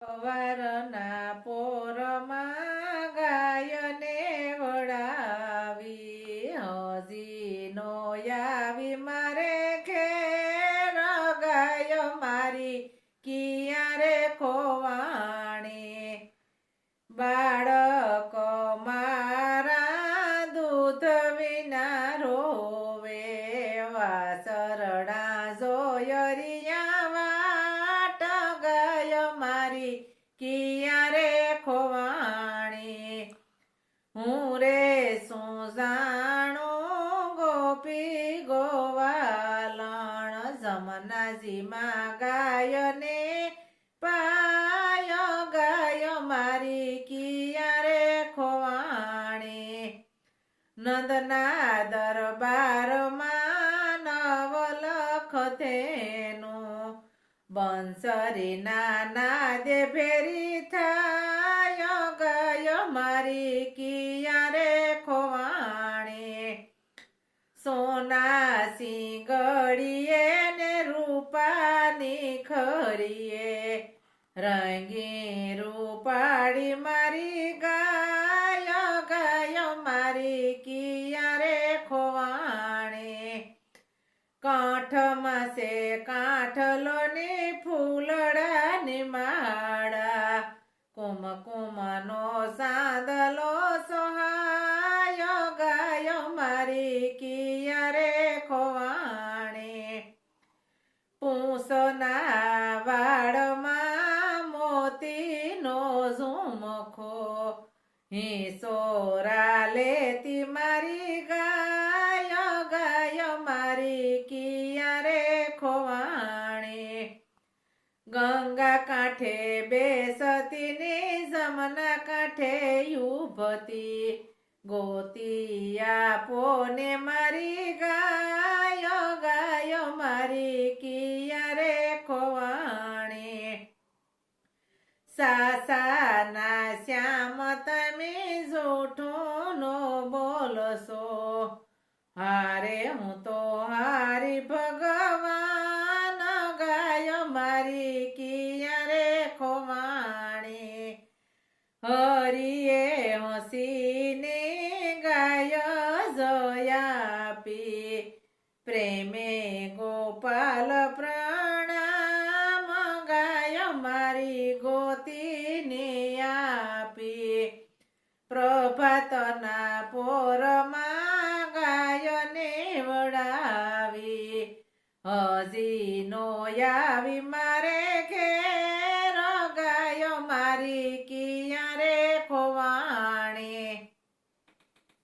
સવારના પોરમાં ગાયને વળાવી, હજી નો આવી મારે ઘેર, ગાય મારી કિયા રે ખોવાણી. બાળક મારા દૂધ વિના રોવે, વાસરડા જોયરિયા વાટ, ગાય મારી કિયા રે ખોવાણી. હું રે શું જાણું ગોપી ગોવાલણ, જમનાજીમાં ગાયને પાય, ગાય મારી કિયા રે ખોવાણી. નંદના દરબારમાં નવલખ થેનું, બંસરીના નાદે ફેરી થાય, ગાય મારી કિયા રે ખોવાણી. સોના સિંગડીએ ને રૂપાની ખરીએ, રંગી રૂપાળી મારી ગાય, ગાય મારી કિયા રે ખોવાણી. કાંઠમાં છે કાંઠલોની ફૂલડાની માળા, કુમકુમનો સાંદલો સોહાય, ગાય મારી કિયા રે ખોવાણી. પૂંસના વાળમાં મોતીનો ઝુમખો, હિંસોરા લેતી મારી ગાય, ગાય મારી કિયા રે ખોવાણી. ગંગા કાંઠે બેસતી ને જમના કાંઠે ઉભતી, ગોતી આપો ને મારી ગાય, ગાય મારી કિયા રે ખોવાણી. સાસાના શ્યામ તમે જૂઠું નો બોલશો, હારે હું તો હારી ભગવાન, ગાય મારી કિયા રે ખોવાણી. હરિએ હસીને ગાય જયાપી, પ્રેમે ગોપાલ પ્રણામ, ગાય મારી ગોતીને આપી. પ્રભાતના પોરમાં ગાયને વળાવી, હજી નો આવી મારે ઘેર, ગાય મારી